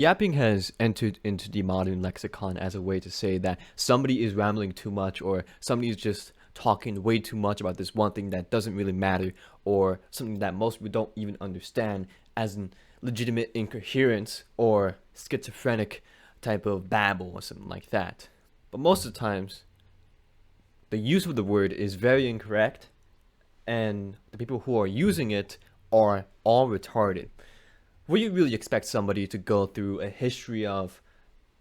Yapping has entered into the modern lexicon as a way to say that somebody is rambling too much, or somebody is just talking way too much about this one thing that doesn't really matter, or something that most people don't even understand, as in legitimate incoherence or schizophrenic type of babble or something like that. But most of the times, the use of the word is very incorrect, and the people who are using it are all retarded. Would you really expect somebody to go through a history of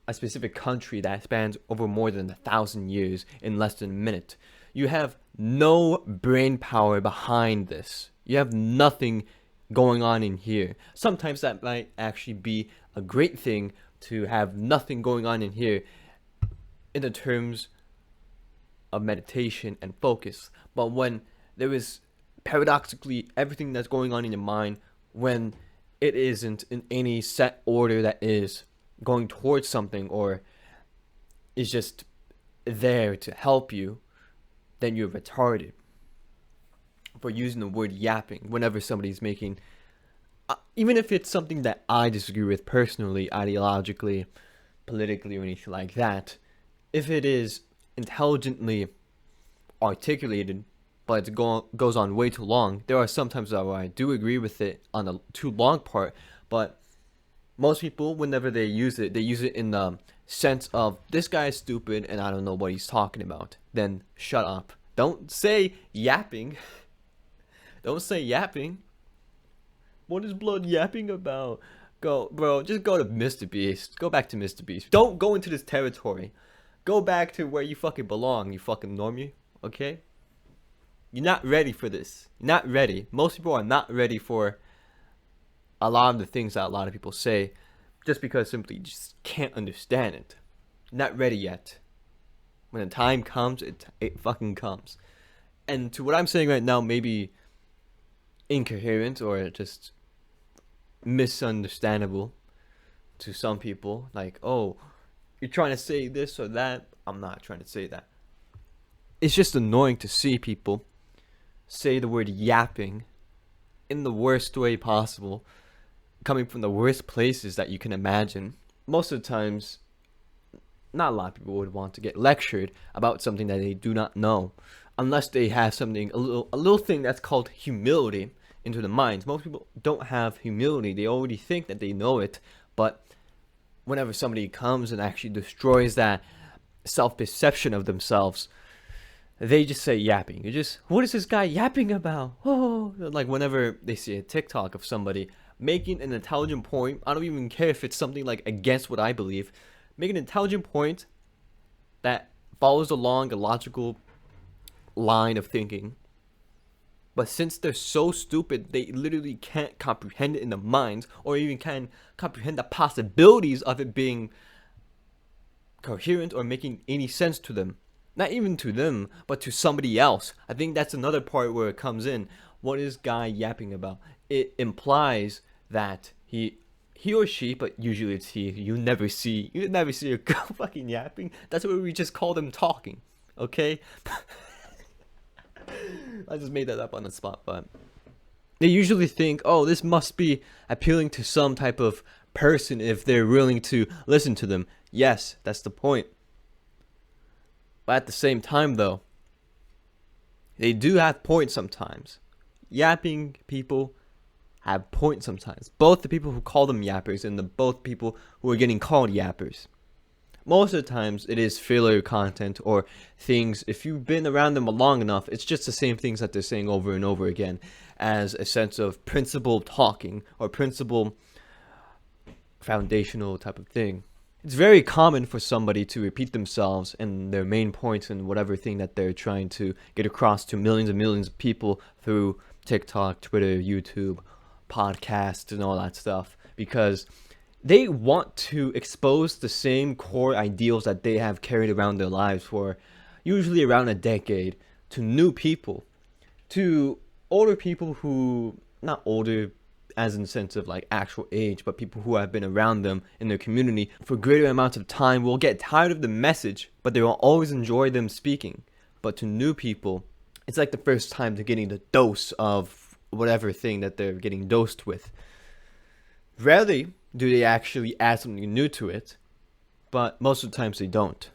a specific country that spans over more than 1,000 years in less than a minute? You have no brain power behind this. You have nothing going on in here. Sometimes that might actually be a great thing, to have nothing going on in here in the terms of meditation and focus. But when there is paradoxically everything that's going on in your mind, when it isn't in any set order that is going towards something or is just there to help you, then you're retarded for using the word yapping whenever somebody's making, even if it's something that I disagree with personally, ideologically, politically, or anything like that. If it is intelligently articulated, but it goes on way too long, there are some times where I do agree with it on the too long part, but most people, whenever they use it in the sense of, this guy is stupid and I don't know what he's talking about. Then shut up. Don't say yapping. Don't say yapping. What is blood yapping about? Just go to Mr. Beast. Go back to Mr. Beast. Don't go into this territory. Go back to where you fucking belong, you fucking normie. Okay? You're not ready for this. You're not ready. Most people are not ready for a lot of the things that a lot of people say, just because simply just can't understand it. Not ready yet. When the time comes, it fucking comes. And to what I'm saying right now, maybe incoherent or just misunderstandable to some people. Like, oh, you're trying to say this or that. I'm not trying to say that. It's just annoying to see people say the word yapping in the worst way possible, coming from the worst places that you can imagine. Most of the times, not a lot of people would want to get lectured about something that they do not know, unless they have something, a little thing that's called humility into the minds. Most people don't have humility. They already think that they know it, but whenever somebody comes and actually destroys that self-perception of themselves, they just say yapping. You just, what is this guy yapping about? Oh, like whenever they see a TikTok of somebody making an intelligent point, I don't even care if it's something like against what I believe, make an intelligent point that follows along a logical line of thinking. But since they're so stupid, they literally can't comprehend it in their minds, or even can't comprehend the possibilities of it being coherent or making any sense to them. Not even to them, but to somebody else. I think that's another part where it comes in. What is guy yapping about? It implies that he or she, but usually it's he. You never see a girl fucking yapping. That's what we just call them talking. Okay? I just made that up on the spot, but they usually think, oh, this must be appealing to some type of person if they're willing to listen to them. Yes, that's the point. But at the same time, though, they do have points sometimes. Yapping people have points sometimes. Both the people who call them yappers and both people who are getting called yappers. Most of the times, it is filler content or things. If you've been around them long enough, it's just the same things that they're saying over and over again, as a sense of principle talking or principle foundational type of thing. It's very common for somebody to repeat themselves and their main points in whatever thing that they're trying to get across to millions and millions of people through TikTok, Twitter, YouTube, podcasts, and all that stuff, because they want to expose the same core ideals that they have carried around their lives for usually around a decade to new people, to older people who, not older as in the sense of like actual age, but people who have been around them in their community for greater amounts of time will get tired of the message, but they will always enjoy them speaking. But to new people, it's like the first time they're getting the dose of whatever thing that they're getting dosed with. Rarely do they actually add something new to it? But most of the times they don't.